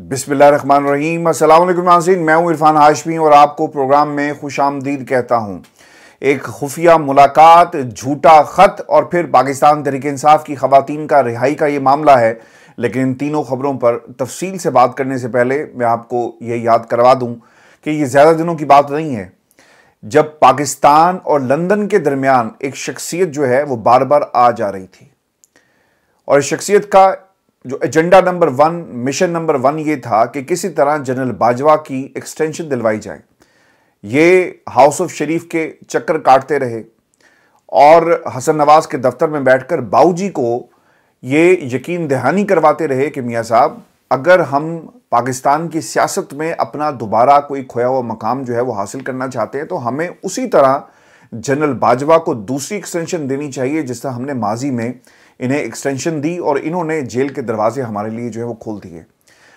बिस्मिल्लाहिर्रहमानिर्रहीम। अस्सलाम वालेकुम नाज़रीन, मैं हूं इरफान हाशमी और आपको प्रोग्राम में खुशामदीद कहता हूं। एक खुफिया मुलाकात, झूठा खत और फिर पाकिस्तान तहरीक इंसाफ की खवातीन का रिहाई का ये मामला है। लेकिन इन तीनों खबरों पर तफसील से बात करने से पहले मैं आपको ये याद करवा दूं कि ये ज़्यादा दिनों की बात नहीं है जब पाकिस्तान और लंदन के दरमियान एक शख्सियत जो है वो बार बार आ जा रही थी, और इस शख्सियत का जो एजेंडा नंबर 1, मिशन नंबर 1 ये था कि किसी तरह जनरल बाजवा की एक्सटेंशन दिलवाई जाए। ये हाउस ऑफ शरीफ के चक्कर काटते रहे और हसन नवाज के दफ्तर में बैठकर बाऊजी को ये यकीन दहानी करवाते रहे कि मियाँ साहब, अगर हम पाकिस्तान की सियासत में अपना दोबारा कोई खोया हुआ मकाम जो है वो हासिल करना चाहते हैं तो हमें उसी तरह जनरल बाजवा को दूसरी एक्सटेंशन देनी चाहिए जिस तरह हमने माजी में इन्हें एक्सटेंशन दी और इन्होंने जेल के दरवाजे हमारे लिए जो है वो खोल दिए।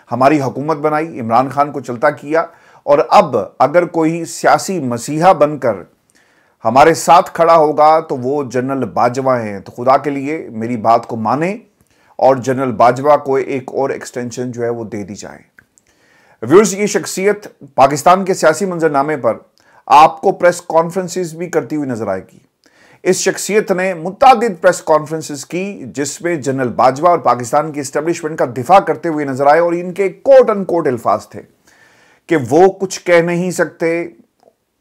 हमारी हुकूमत बनाई, इमरान खान को चलता किया, और अब अगर कोई सियासी मसीहा बनकर हमारे साथ खड़ा होगा तो वो जनरल बाजवा हैं। तो खुदा के लिए मेरी बात को माने और जनरल बाजवा को एक और एक्सटेंशन जो है वो दे दी जाए। व्यूअर्स, ये शख्सियत पाकिस्तान के सियासी मंजरनामे पर आपको प्रेस कॉन्फ्रेंसेस भी करती हुई नजर आएगी। इस शख्सियत ने मुतादिद प्रेस कॉन्फ्रेंसेस की जिसमें जनरल बाजवा और पाकिस्तान की एस्टेब्लिशमेंट का दिफा करते हुए नजर आए, और इनके कोट अनकोट अल्फाज थे कि वो कुछ कह नहीं सकते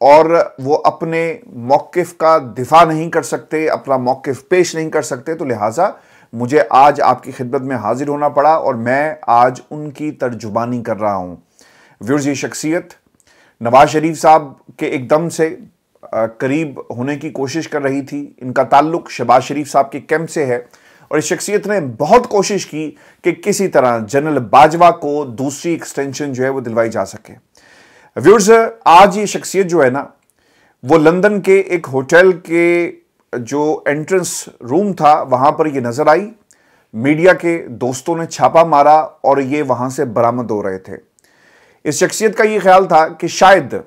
और वो अपने मौकिफ का दिफा नहीं कर सकते, अपना मौकिफ पेश नहीं कर सकते। तो लिहाजा मुझे आज आपकी खिदमत में हाजिर होना पड़ा और मैं आज उनकी तर्जुबानी कर रहा हूं। व्यूअर्स, ये शख्सियत नवाज शरीफ साहब के एकदम से करीब होने की कोशिश कर रही थी। इनका ताल्लुक शहबाज शरीफ साहब के कैंप से है और इस शख्सियत ने बहुत कोशिश की कि किसी तरह जनरल बाजवा को दूसरी एक्सटेंशन जो है वो दिलवाई जा सके। व्यूअर्स, आज ये शख्सियत जो है ना वो लंदन के एक होटल के जो एंट्रेंस रूम था वहां पर ये नजर आई। मीडिया के दोस्तों ने छापा मारा और ये वहां से बरामद हो रहे थे। इस शख्सियत का ये ख्याल था कि शायद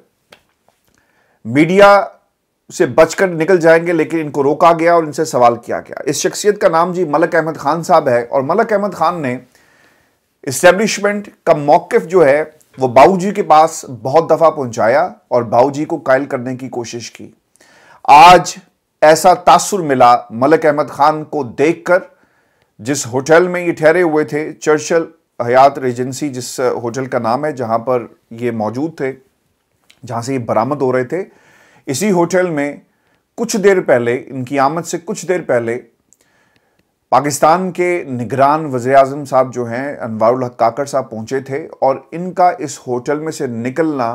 मीडिया से बचकर निकल जाएंगे, लेकिन इनको रोका गया और इनसे सवाल किया गया। इस शख्सियत का नाम जी मलक अहमद खान साहब है और मलक अहमद खान ने इस्टेब्लिशमेंट का मौकिफ जो है वो बाऊजी के पास बहुत दफा पहुंचाया और बाऊजी को कायल करने की कोशिश की। आज ऐसा तासुर मिला मलक अहमद खान को देखकर, जिस होटल में ये ठहरे हुए थे, चर्चिल हयात रेजेंसी जिस होटल का नाम है, जहां पर ये मौजूद थे, जहां से ये बरामद हो रहे थे। इसी होटल में कुछ देर पहले, इनकी आमद से कुछ देर पहले, पाकिस्तान के निगरान वज़ीर-ए-आज़म साहब जो हैं अनवारुल हक काकड़ साहब पहुंचे थे और इनका इस होटल में से निकलना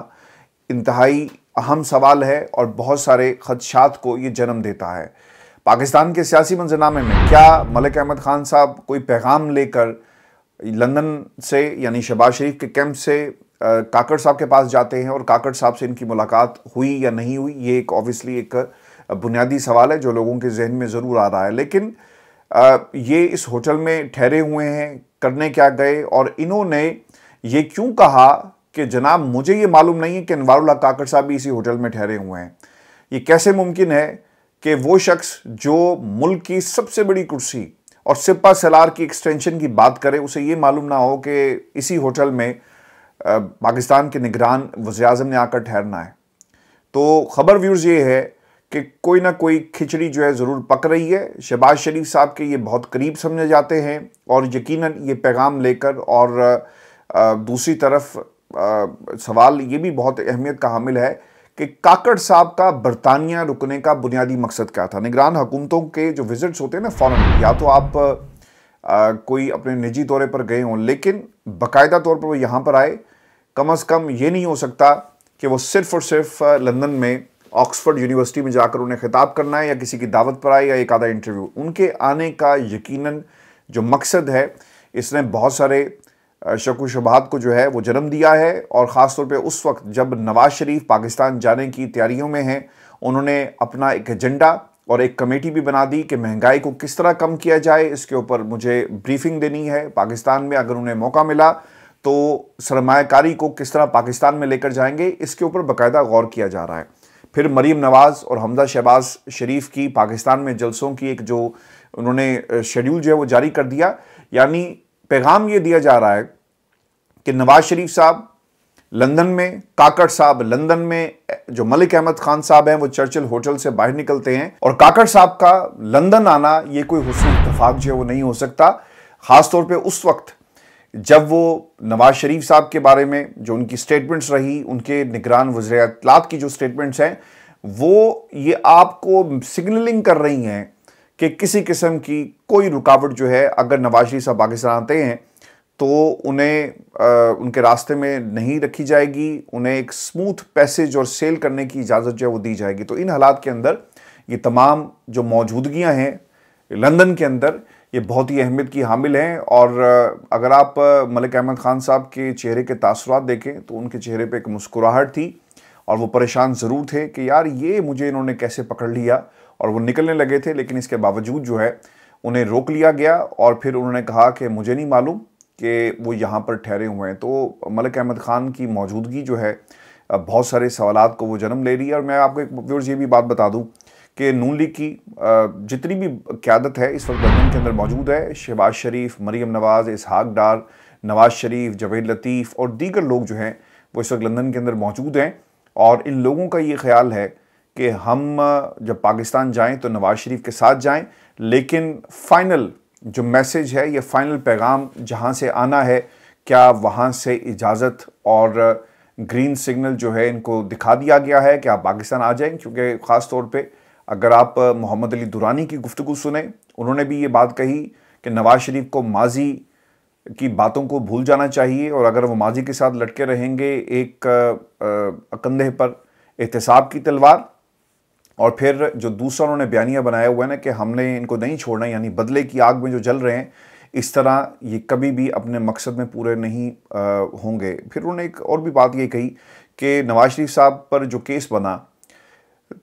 इंतहाई अहम सवाल है और बहुत सारे खदशात को ये जन्म देता है। पाकिस्तान के सियासी मंजरनामे में क्या मलिक अहमद खान साहब कोई पैगाम लेकर लंदन से यानी शहबाज शरीफ के कैंप से काकड़ साहब के पास जाते हैं और काकड़ साहब से इनकी मुलाकात हुई या नहीं हुई, ये एक ऑब्वियसली एक बुनियादी सवाल है जो लोगों के जहन में ज़रूर आ रहा है। लेकिन ये इस होटल में ठहरे हुए हैं, करने क्या गए, और इन्होंने ये क्यों कहा कि जनाब मुझे ये मालूम नहीं है कि अनवारुल हक काकड़ साहब भी इसी होटल में ठहरे हुए हैं। ये कैसे मुमकिन है कि वो शख्स जो मुल्क की सबसे बड़ी कुर्सी और सिपा सलार की एक्सटेंशन की बात करे, उसे ये मालूम ना हो कि इसी होटल में पाकिस्तान के निगरान वज़ीर-ए-आज़म ने आकर ठहरना है। तो खबर व्यूज़ ये है कि कोई ना कोई खिचड़ी जो है ज़रूर पक रही है। शहबाज शरीफ साहब के ये बहुत करीब समझे जाते हैं और यकीनन ये पैगाम लेकर, और दूसरी तरफ सवाल ये भी बहुत अहमियत का हामिल है कि काकड़ साहब का बरतानिया रुकने का बुनियादी मकसद क्या था। निगरान हुकूमतों के जो विजिट्स होते हैं ना फ़ौरन, या तो आप कोई अपने निजी दौरे पर गए हों, लेकिन बाकायदा तौर पर वो यहाँ पर आए। कम अज़ कम ये नहीं हो सकता कि वो सिर्फ़ और सिर्फ लंदन में ऑक्सफोर्ड यूनिवर्सिटी में जाकर उन्हें खिताब करना है या किसी की दावत पर आए या एक आधा इंटरव्यू। उनके आने का यकीनन जो मकसद है, इसने बहुत सारे शक व शुबहात को जो है वो जन्म दिया है, और ख़ास तौर पे उस वक्त जब नवाज शरीफ पाकिस्तान जाने की तैयारियों में हैं। उन्होंने अपना एक एजेंडा और एक कमेटी भी बना दी कि महंगाई को किस तरह कम किया जाए, इसके ऊपर मुझे ब्रीफिंग देनी है। पाकिस्तान में अगर उन्हें मौका मिला तो सरमायाकारी को किस तरह पाकिस्तान में लेकर जाएंगे, इसके ऊपर बाकायदा गौर किया जा रहा है। फिर मरीम नवाज़ और हमजा शहबाज शरीफ की पाकिस्तान में जलसों की एक जो उन्होंने शेड्यूल जो है वो जारी कर दिया, यानी पैगाम ये दिया जा रहा है कि नवाज शरीफ साहब लंदन में, काकड़ साहब लंदन में, जो मलिक अहमद खान साहब हैं वो चर्चिल होटल से बाहर निकलते हैं, और काकड़ साहब का लंदन आना ये कोई हुस्न इत्तेफाक जो है वो नहीं हो सकता। खासतौर पे उस वक्त जब वो नवाज शरीफ साहब के बारे में जो उनकी स्टेटमेंट्स रही, उनके निगरान वज़ीर इत्तलात की जो स्टेटमेंट्स हैं, वो ये आपको सिग्नलिंग कर रही हैं कि किसी किस्म की कोई रुकावट जो है, अगर नवाज शरीफ साहब पाकिस्तान आते हैं तो उन्हें उनके रास्ते में नहीं रखी जाएगी, उन्हें एक स्मूथ पैसेज और सेल करने की इजाज़त जो है वो दी जाएगी। तो इन हालात के अंदर ये तमाम जो मौजूदगियां हैं लंदन के अंदर, ये बहुत ही अहमियत की हामिल हैं। और अगर आप मलिक अहमद खान साहब के चेहरे के तासुरात देखें तो उनके चेहरे पे एक मुस्कुराहट थी और वो परेशान ज़रूर थे कि यार ये मुझे इन्होंने कैसे पकड़ लिया, और वो निकलने लगे थे, लेकिन इसके बावजूद जो है उन्हें रोक लिया गया और फिर उन्होंने कहा कि मुझे नहीं मालूम कि वो यहाँ पर ठहरे हुए हैं। तो मलिक अहमद ख़ान की मौजूदगी जो है बहुत सारे सवालात को वो जन्म ले रही है। और मैं आपको एक व्यूअर्स ये भी बात बता दूँ कि नून लीग की जितनी भी क़यादत है इस वक्त लंदन के अंदर मौजूद है। शहबाज शरीफ, मरीम नवाज़, इसहाक डार, नवाज शरीफ, जवेद लतीफ़ और दीगर लोग जो हैं वो इस वक्त लंदन के अंदर मौजूद हैं। और इन लोगों का ये ख्याल है कि हम जब पाकिस्तान जाएं तो नवाज शरीफ के साथ जाएं, लेकिन फ़ाइनल जो मैसेज है, ये फ़ाइनल पैगाम जहां से आना है, क्या वहां से इजाज़त और ग्रीन सिग्नल जो है इनको दिखा दिया गया है कि आप पाकिस्तान आ जाएं। क्योंकि ख़ास तौर पे अगर आप मोहम्मद अली दुरानी की गुफ्तगू सुने, उन्होंने भी ये बात कही कि नवाज शरीफ को माजी की बातों को भूल जाना चाहिए, और अगर वो माजी के साथ लटके रहेंगे एक कंधे पर एहतसाब की तलवार, और फिर जो दूसरा उन्होंने बयानिया बनाया हुआ है ना कि हमने इनको नहीं छोड़ना, यानी बदले की आग में जो जल रहे हैं, इस तरह ये कभी भी अपने मकसद में पूरे नहीं होंगे। फिर उन्होंने एक और भी बात ये कही कि नवाज शरीफ साहब पर जो केस बना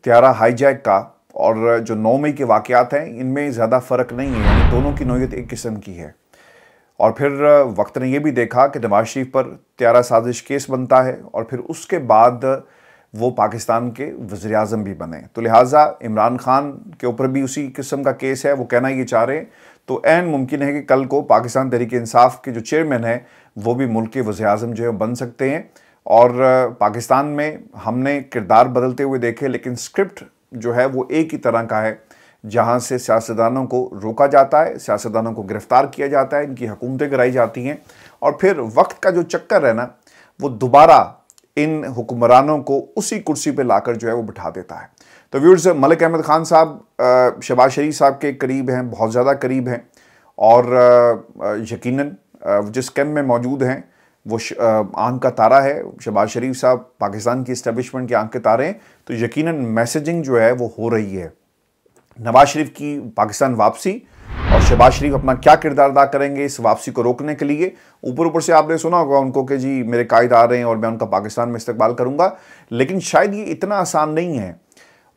त्यारा हाईजैक का और जो 9 मई के वाक़यात हैं, इनमें ज़्यादा फ़र्क नहीं है, यानी दोनों की नौयत एक किस्म की है। और फिर वक्त ने यह भी देखा कि नवाज शरीफ पर त्यारा साजिश केस बनता है और फिर उसके बाद वो पाकिस्तान के वज़ीर आज़म भी बने। तो लिहाजा इमरान खान के ऊपर भी उसी किस्म का केस है, वो कहना ये चाह रहे हैं। तो ऐन मुमकिन है कि कल को पाकिस्तान तहरीक इंसाफ के जो चेयरमैन हैं वो भी मुल्क के वज़ीर आज़म जो है बन सकते हैं। और पाकिस्तान में हमने किरदार बदलते हुए देखे, लेकिन स्क्रिप्ट जो है वो एक ही तरह का है, जहाँ से सियासतदानों को रोका जाता है, सियासतदानों को गिरफ्तार किया जाता है, इनकी हुकूमतें गिराई जाती हैं, और फिर वक्त का जो चक्कर है ना, वो दोबारा इन हुक्मरानों को उसी कुर्सी पे लाकर जो है वो बिठा देता है। तो व्यूअर्स, मलिक अहमद खान साहब शहबाज शरीफ साहब के करीब हैं, बहुत ज़्यादा करीब हैं, और यकीनन जिस कैंप में मौजूद हैं वो आंख का तारा है। शहबाज शरीफ साहब पाकिस्तान की इस्टेब्लिशमेंट के आंख के तारे हैं, तो यकीनन मैसेजिंग जो है वो हो रही है। नवाज शरीफ की पाकिस्तान वापसी और शहबाज शरीफ अपना क्या किरदार अदा करेंगे इस वापसी को रोकने के लिए। ऊपर ऊपर से आपने सुना होगा उनको कि जी मेरे कायद आ रहे हैं और मैं उनका पाकिस्तान में इस्तकबाल करूंगा, लेकिन शायद ये इतना आसान नहीं है।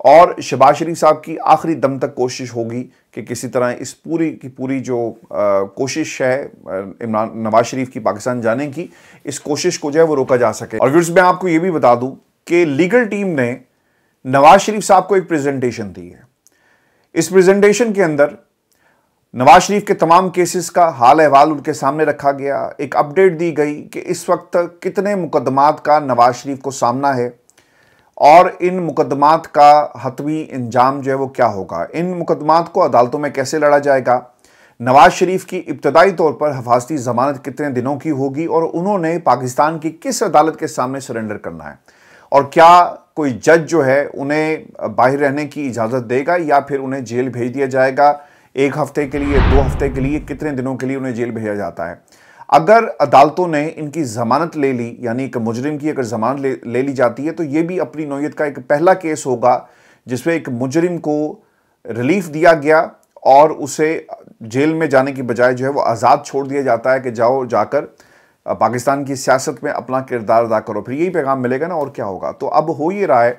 और शहबाज शरीफ साहब की आखिरी दम तक कोशिश होगी कि किसी तरह इस पूरी की पूरी जो कोशिश है नवाज शरीफ की पाकिस्तान जाने की, इस कोशिश को जो है वो रोका जा सके। और व्यूअर्स, मैं आपको ये भी बता दूं कि लीगल टीम ने नवाज शरीफ साहब को एक प्रेजेंटेशन दी है। इस प्रेजेंटेशन के अंदर नवाज शरीफ के तमाम केसेस का हाल अहवाल उनके सामने रखा गया। एक अपडेट दी गई कि इस वक्त कितने मुकदमात का नवाज शरीफ को सामना है और इन मुकदमात का हतमी इंजाम जो है वो क्या होगा, इन मुकदमात को अदालतों में कैसे लड़ा जाएगा, नवाज शरीफ की इब्तदाई तौर पर हिफाजती ज़मानत कितने दिनों की होगी और उन्होंने पाकिस्तान की किस अदालत के सामने सरेंडर करना है, और क्या कोई जज जो है उन्हें बाहर रहने की इजाज़त देगा या फिर उन्हें जेल भेज दिया जाएगा 1 हफ्ते के लिए, 2 हफ्ते के लिए, कितने दिनों के लिए उन्हें जेल भेजा जाता है। अगर अदालतों ने इनकी ज़मानत ले ली, यानी एक मुजरिम की अगर ज़मानत ले ली जाती है, तो ये भी अपनी नौयत का एक पहला केस होगा जिसमें एक मुजरिम को रिलीफ दिया गया और उसे जेल में जाने की बजाय जो है वो आज़ाद छोड़ दिया जाता है कि जाओ जाकर पाकिस्तान की सियासत में अपना किरदार अदा करो। फिर यही पैगाम मिलेगा ना, और क्या होगा। तो अब हो ये रहा है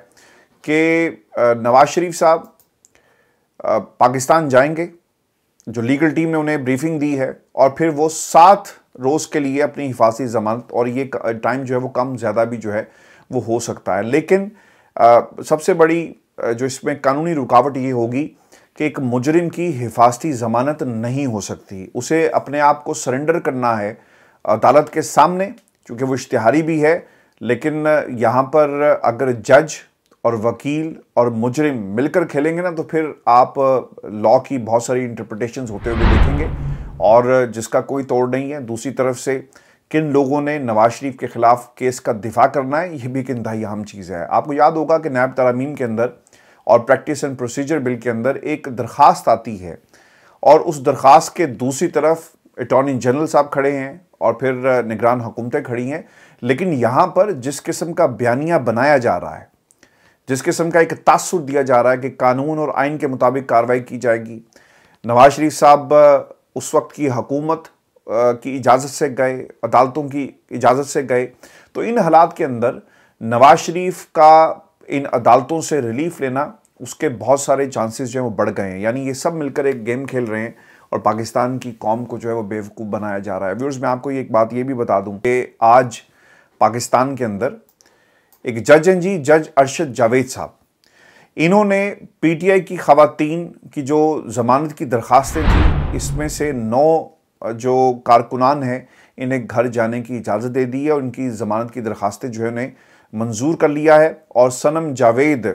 कि नवाज शरीफ साहब पाकिस्तान जाएंगे, जो लीगल टीम ने उन्हें ब्रीफिंग दी है, और फिर वो 7 रोज़ के लिए अपनी हिफाजती ज़मानत, और ये टाइम जो है वो कम ज़्यादा भी जो है वो हो सकता है। लेकिन सबसे बड़ी जो इसमें कानूनी रुकावट ये होगी कि एक मुजरिम की हिफाजती ज़मानत नहीं हो सकती, उसे अपने आप को सरेंडर करना है अदालत के सामने, क्योंकि वो इश्तिहारी भी है, लेकिन यहाँ पर अगर जज और वकील और मुजरिम मिलकर खेलेंगे ना, तो फिर आप लॉ की बहुत सारी इंटरप्रिटेशंस होते हुए देखेंगे और जिसका कोई तोड़ नहीं है। दूसरी तरफ से किन लोगों ने नवाज शरीफ के खिलाफ केस का दिफा करना है, यह भी एक इंतहाई अहम चीज़ है। आपको याद होगा कि नैब तरामीम के अंदर और प्रैक्टिस एंड प्रोसीजर बिल के अंदर एक दरख्वास्त आती है और उस दरख्वास्त के दूसरी तरफ अटॉर्नी जनरल साहब खड़े हैं और फिर निगरान हुकूमतें खड़ी हैं। लेकिन यहाँ पर जिस किस्म का बयानिया बनाया जा रहा है, जिस किस्म का एक तासुर दिया जा रहा है कि कानून और आइन के मुताबिक कार्रवाई की जाएगी, नवाज शरीफ साहब उस वक्त की हुकूमत की इजाज़त से गए, अदालतों की इजाज़त से गए, तो इन हालात के अंदर नवाज शरीफ का इन अदालतों से रिलीफ लेना, उसके बहुत सारे चांसेस जो है वो बढ़ गए हैं। यानी ये सब मिलकर एक गेम खेल रहे हैं और पाकिस्तान की कौम को जो है वो बेवकूफ़ बनाया जा रहा है। व्यूअर्स, मैं आपको एक बात ये भी बता दूं कि आज पाकिस्तान के अंदर एक जज हैं जी, जज अरशद जावेद साहब। इन्होंने पीटीआई की खवातीन की जो ज़मानत की दरख्वास्तें थी, इसमें से 9 जो कारकुनान हैं, इन्हें घर जाने की इजाज़त दे दी है और इनकी ज़मानत की दरख्वास्तें जो है उन्हें मंजूर कर लिया है। और सनम जावेद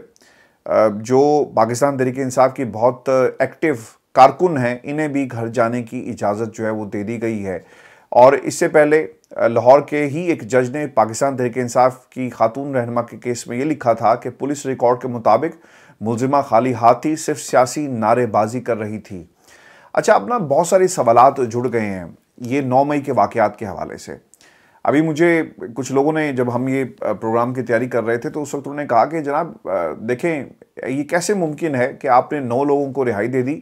जो पाकिस्तान तहरीक इंसाफ की बहुत एक्टिव कारकुन हैं, इन्हें भी घर जाने की इजाज़त जो है वो दे दी गई है। और इससे पहले लाहौर के ही एक जज ने पाकिस्तान तहरीक इंसाफ की खातून रहनुमा के केस में ये लिखा था कि पुलिस रिकॉर्ड के मुताबिक मुलजिमा खाली हाथ थी, सिर्फ सियासी नारेबाजी कर रही थी। अच्छा, अब ना बहुत सारे सवालात जुड़ गए हैं ये 9 मई के वाक़यात के हवाले से। अभी मुझे कुछ लोगों ने, जब हम ये प्रोग्राम की तैयारी कर रहे थे, तो उस वक्त उन्होंने कहा कि जनाब देखें, ये कैसे मुमकिन है कि आपने 9 लोगों को रिहाई दे दी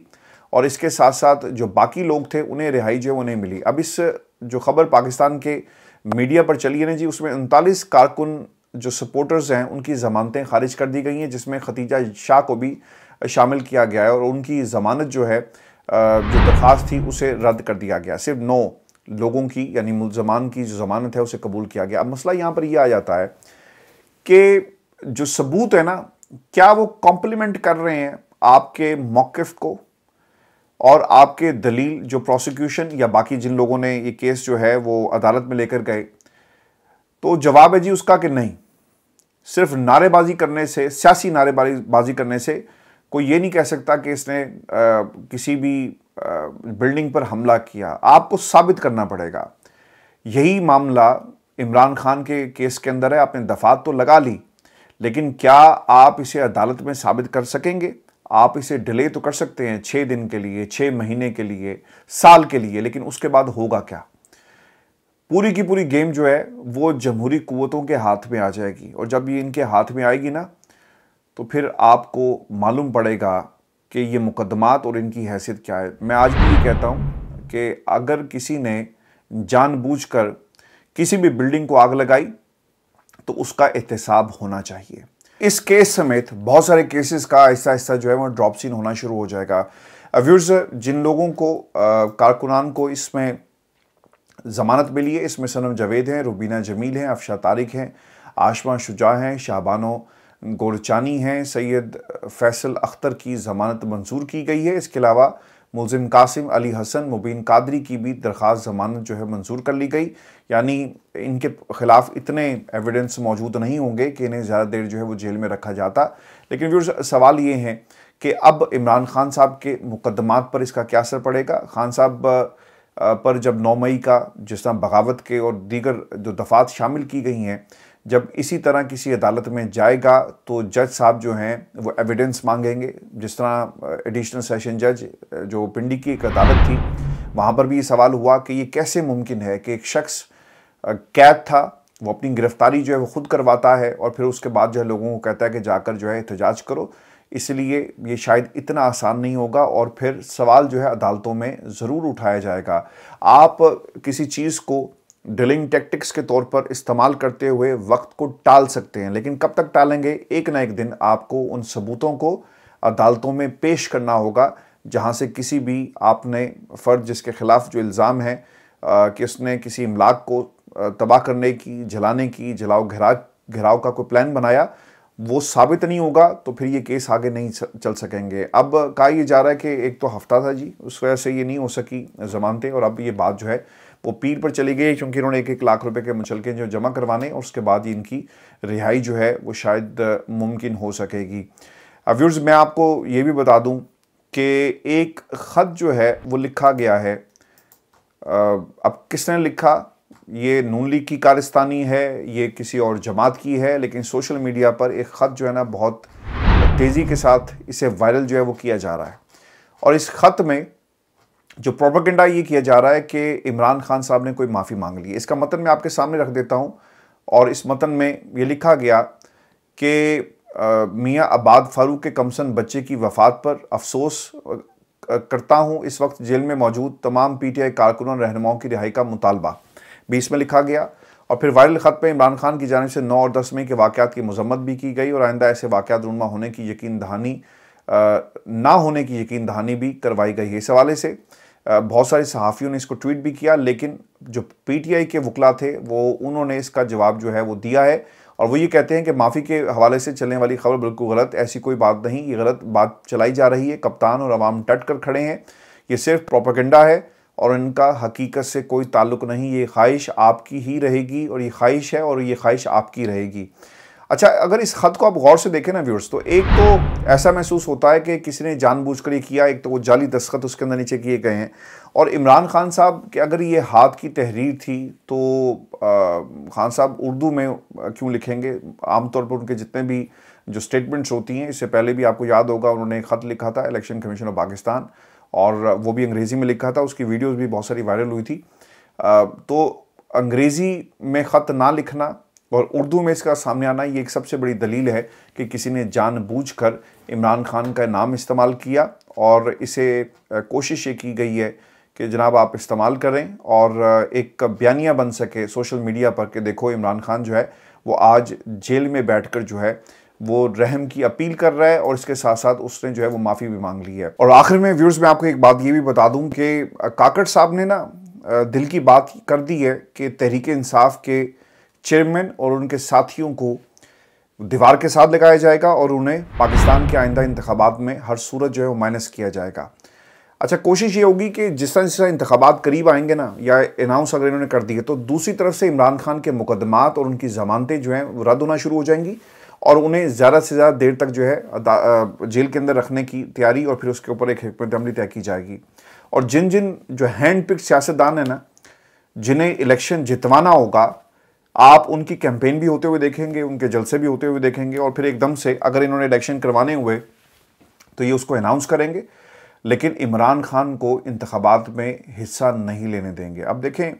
और इसके साथ साथ जो बाकी लोग थे उन्हें रिहाई जो है वो नहीं मिली। अब इस जो खबर पाकिस्तान के मीडिया पर चली है ना जी, उसमें 39 कारकुन जो सपोर्टर्स हैं उनकी ज़मानतें खारिज कर दी गई हैं, जिसमें खतीजा शाह को भी शामिल किया गया है और उनकी ज़मानत जो है जो दरख्वास्त थी उसे रद्द कर दिया गया। सिर्फ 9 लोगों की यानी मुलजमान की जो ज़मानत है उसे कबूल किया गया। अब मसला यहाँ पर यह आ जाता है कि जो सबूत है ना, क्या वो कॉम्प्लीमेंट कर रहे हैं आपके मौक़िफ़ को और आपके दलील जो प्रोसिक्यूशन या बाकी जिन लोगों ने ये केस जो है वो अदालत में लेकर गए? तो जवाब है जी उसका कि नहीं। सिर्फ नारेबाजी करने से, सियासी नारेबाजी करने से कोई ये नहीं कह सकता कि इसने किसी भी बिल्डिंग पर हमला किया। आपको साबित करना पड़ेगा। यही मामला इमरान खान के केस के अंदर है। आपने दफात तो लगा ली, लेकिन क्या आप इसे अदालत में साबित कर सकेंगे? आप इसे डिले तो कर सकते हैं 6 दिन के लिए, 6 महीने के लिए, साल के लिए, लेकिन उसके बाद होगा क्या? पूरी की पूरी गेम जो है वो जमहूरी कुव्वतों के हाथ में आ जाएगी और जब ये इनके हाथ में आएगी ना, तो फिर आपको मालूम पड़ेगा कि ये मुकदमात और इनकी हैसियत क्या है। मैं आज भी ये कहता हूँ कि अगर किसी ने जानबूझकर किसी भी बिल्डिंग को आग लगाई तो उसका एहतसाब होना चाहिए। इस केस समेत बहुत सारे केसेस का आहिस्ता आहिस्ता जो है वो ड्रॉप सीन होना शुरू हो जाएगा। व्यूअर्स, जिन लोगों को कारकुनान को इसमें ज़मानत मिली है, इसमें सनम जावेद हैं, रुबीना जमील हैं, अफशा तारिक हैं, आशमा शुजा हैं, शाहबानो गोरचानी हैं, सैयद फैसल अख्तर की ज़मानत मंजूर की गई है। इसके अलावा मुलजिम कासिम अली हसन, मुबीन कादरी की भी दरख्वास्त ज़मानत जो है मंजूर कर ली गई। यानी इनके ख़िलाफ़ इतने एविडेंस मौजूद नहीं होंगे कि इन्हें ज़्यादा देर जो है वो जेल में रखा जाता। लेकिन व्यूअर्स, सवाल ये है कि अब इमरान खान साहब के मुकदमात पर इसका क्या असर पड़ेगा? खान साहब पर जब 9 मई का जिस तरह बगावत के और दीगर जो दफ़ात शामिल की गई हैं, जब इसी तरह किसी अदालत में जाएगा तो जज साहब जो हैं वो एविडेंस मांगेंगे। जिस तरह एडिशनल सेशन जज जो पिंडी की एक अदालत थी, वहाँ पर भी ये सवाल हुआ कि ये कैसे मुमकिन है कि एक शख्स कैद था, वो अपनी गिरफ्तारी जो है वो खुद करवाता है और फिर उसके बाद जो है लोगों को कहता है कि जाकर जो है एहतजाज करो। इसलिए ये शायद इतना आसान नहीं होगा और फिर सवाल जो है अदालतों में ज़रूर उठाया जाएगा। आप किसी चीज़ को डिलिंग टैक्टिक्स के तौर पर इस्तेमाल करते हुए वक्त को टाल सकते हैं, लेकिन कब तक टालेंगे? एक ना एक दिन आपको उन सबूतों को अदालतों में पेश करना होगा, जहां से किसी भी आपने फ़र्द जिसके ख़िलाफ़ जो इल्ज़ाम है कि उसने किसी इमलाक को तबाह करने की, जलाने की, जलाओ घिराव का कोई प्लान बनाया, वो साबित नहीं होगा तो फिर ये केस आगे नहीं चल सकेंगे। अब कहा यह जा रहा है कि एक तो हफ्ता था जी, उस वजह से ये नहीं हो सकी ज़मानतें और अब ये बात जो है वो पीर पर चली गई, क्योंकि इन्होंने 1-1 लाख रुपए के मुचलके जो जमा करवाने और उसके बाद ही इनकी रिहाई जो है वो शायद मुमकिन हो सकेगी। अब व्यूअर्स, मैं आपको ये भी बता दूं कि एक ख़त जो है वो लिखा गया है। अब किसने लिखा, ये नून लीग की कारस्तानी है, ये किसी और जमात की है, लेकिन सोशल मीडिया पर एक ख़त जो है ना बहुत तेज़ी के साथ इसे वायरल जो है वो किया जा रहा है। और इस ख़त में जो प्रोपेगेंडा ये किया जा रहा है कि इमरान खान साहब ने कोई माफ़ी मांग ली। इसका मतन मैं आपके सामने रख देता हूँ। और इस मतन में ये लिखा गया कि मियाँ आबाद फारूक के कमसन बच्चे की वफ़ात पर अफसोस करता हूँ। इस वक्त जेल में मौजूद तमाम PTI कारकुनों और रहनुमाओं की रिहाई का मुतालबा भी इसमें लिखा गया। और फिर वायरल ख़त में इमरान खान की जानिब से 9 और 10 मई के वाक़यात की मज़म्मत भी की गई और आइंदा ऐसे वाक़यात रूनमा होने की यकीन दहानी ना होने की यकीन दहानी भी करवाई गई है। इस हवाले से बहुत सारे सहाफ़ियों ने इसको ट्वीट भी किया, लेकिन जो PTI के वकला थे वो उन्होंने इसका जवाब जो है वो दिया है। और वो ये कहते हैं कि माफ़ी के हवाले से चलने वाली खबर बिल्कुल गलत, ऐसी कोई बात नहीं, ये गलत बात चलाई जा रही है। कप्तान और अवाम डट कर खड़े हैं, ये सिर्फ प्रोपेगेंडा है और इनका हकीकत से कोई ताल्लुक़ नहीं। ये ख्वाहिश आपकी ही रहेगी और ये ख्वाहिश है और ये ख्वाहिश आपकी रहेगी। अच्छा, अगर इस ख़त को आप गौर से देखें ना व्यूअर्स, तो एक तो ऐसा महसूस होता है कि किसी ने जानबूझकर ये किया, एक तो वो जाली दस्तखत उसके अंदर नीचे किए गए हैं। और इमरान खान साहब कि अगर ये हाथ की तहरीर थी तो खान साहब उर्दू में क्यों लिखेंगे? आमतौर पर उनके जितने भी जो स्टेटमेंट्स होती हैं, इससे पहले भी आपको याद होगा उन्होंने एक ख़त लिखा था इलेक्शन कमीशन ऑफ पाकिस्तान, और वो भी अंग्रेज़ी में लिखा था, उसकी वीडियोज़ भी बहुत सारी वायरल हुई थी। तो अंग्रेज़ी में ख़त ना लिखना और उर्दू में इसका सामने आना, ये एक सबसे बड़ी दलील है कि किसी ने जानबूझकर इमरान खान का नाम इस्तेमाल किया और इसे कोशिश ये की गई है कि जनाब आप इस्तेमाल करें और एक बयानिया बन सके सोशल मीडिया पर कि देखो इमरान खान जो है वो आज जेल में बैठकर जो है वो रहम की अपील कर रहा है और इसके साथ साथ उसने जो है वो माफ़ी भी मांग ली है। और आखिर में व्यूअर्स, मैं आपको एक बात ये भी बता दूं कि काकड़ साहब ने ना दिल की बात कर दी है कि तहरीक इंसाफ के चेयरमैन और उनके साथियों को दीवार के साथ लगाया जाएगा और उन्हें पाकिस्तान के आइंदा इंतखाबात में हर सूरत जो है वो माइनस किया जाएगा। अच्छा, कोशिश ये होगी कि जिस तरह इंतखाबात करीब आएंगे ना, या अनाउंस अगर इन्होंने कर दिए, तो दूसरी तरफ से इमरान खान के मुकदमात और उनकी ज़मानतें जो हैं वो रद्द होना शुरू हो जाएंगी और उन्हें ज़्यादा से ज़्यादा देर तक जो है जेल के अंदर रखने की तैयारी और फिर उसके ऊपर एक हिकमत अमली तय की जाएगी। और जिन जिन जो हैंड पिक सियासतदान है ना, जिन्हें इलेक्शन जितवाना होगा, आप उनकी कैंपेन भी होते हुए देखेंगे, उनके जलसे भी होते हुए देखेंगे और फिर एकदम से अगर इन्होंने इलेक्शन करवाने हुए तो ये उसको अनाउंस करेंगे, लेकिन इमरान खान को इंतखाबात में हिस्सा नहीं लेने देंगे। अब देखें,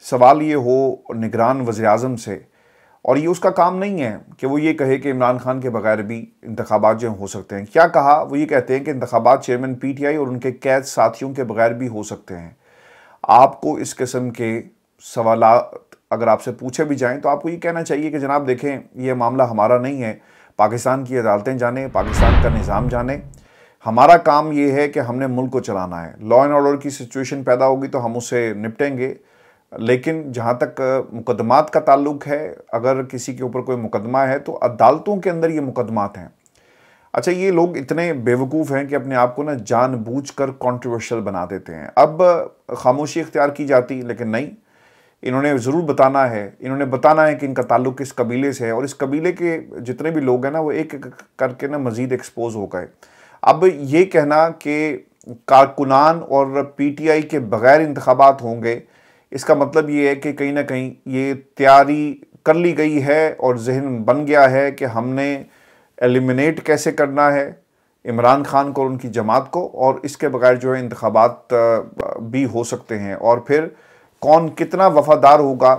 सवाल ये हो निगरान वज़ीर-ए-आज़म से, और ये उसका काम नहीं है कि वो ये कहे कि इमरान खान के बगैर भी इंतखाबात जो हो सकते हैं। क्या कहा? वो ये कहते हैं कि इंतखाबात चेयरमैन PTI और उनके कैद साथियों के बगैर भी हो सकते हैं। आपको इस किस्म के सवालात अगर आपसे पूछे भी जाएं तो आपको ये कहना चाहिए कि जनाब देखें, ये मामला हमारा नहीं है, पाकिस्तान की अदालतें जाने, पाकिस्तान का निज़ाम जाने। हमारा काम ये है कि हमने मुल्क को चलाना है। लॉ एंड ऑर्डर की सिचुएशन पैदा होगी तो हम उससे निपटेंगे, लेकिन जहाँ तक मुकदमात का ताल्लुक है, अगर किसी के ऊपर कोई मुकदमा है तो अदालतों के अंदर ये मुकदमात हैं। अच्छा, ये लोग इतने बेवकूफ़ हैं कि अपने आप को ना जानबूझकर कंट्रोवर्शियल बना देते हैं। अब खामोशी इख्तियार की जाती, लेकिन नहीं, इन्होंने ज़रूर बताना है। इन्होंने बताना है कि इनका ताल्लुक किस कबीले से है और इस कबीले के जितने भी लोग हैं ना, वो एक एक करके ना मज़ीद एक्सपोज हो गए। अब ये कहना कि कारकुनान और PTI के बग़ैर इंतखाबात होंगे, इसका मतलब ये है कि कहीं ना कहीं ये तैयारी कर ली गई है और जहन बन गया है कि हमने एलिमिनेट कैसे करना है इमरान खान को और उनकी जमात को, और इसके बगैर जो है इंतखाबात भी हो सकते हैं। और फिर कौन कितना वफादार होगा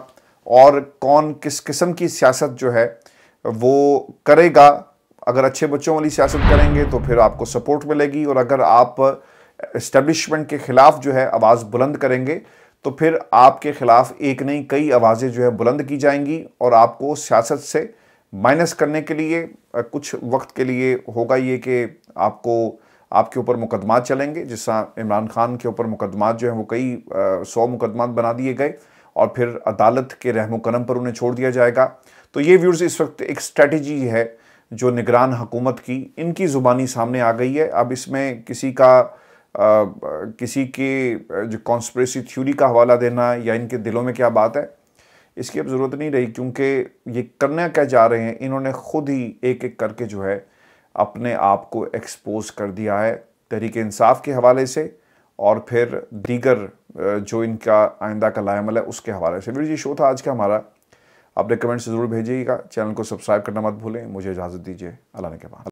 और कौन किस किस्म की सियासत जो है वो करेगा। अगर अच्छे बच्चों वाली सियासत करेंगे तो फिर आपको सपोर्ट मिलेगी, और अगर आप इस्टेब्लिशमेंट के ख़िलाफ़ जो है आवाज़ बुलंद करेंगे तो फिर आपके ख़िलाफ़ एक नहीं कई आवाज़ें जो है बुलंद की जाएंगी और आपको सियासत से माइनस करने के लिए कुछ वक्त के लिए होगा ये कि आपके ऊपर मुकदमात चलेंगे। जिस तरह इमरान खान के ऊपर मुकदमात जो हैं वो कई 100 मुकदमात बना दिए गए और फिर अदालत के रहमो करम पर उन्हें छोड़ दिया जाएगा। तो ये व्यूअर्स, इस वक्त एक स्ट्रेटजी है जो निगरान हुकूमत की, इनकी ज़ुबानी सामने आ गई है। अब इसमें किसी का किसी के जो कॉन्स्पिरेसी थ्योरी का हवाला देना या इनके दिलों में क्या बात है, इसकी अब ज़रूरत नहीं रही, क्योंकि ये करना क्या चाह रहे हैं, इन्होंने खुद ही एक एक करके जो है अपने आप को एक्सपोज कर दिया है तहरीक इंसाफ के हवाले से और फिर दीगर जो इनका आइंदा का लाएमल है उसके हवाले से। ये शो था आज का हमारा। अपने कमेंट्स ज़रूर भेजिएगा, चैनल को सब्सक्राइब करना मत भूलें। मुझे इजाज़त दीजिए, अल्लाह ने के बाद।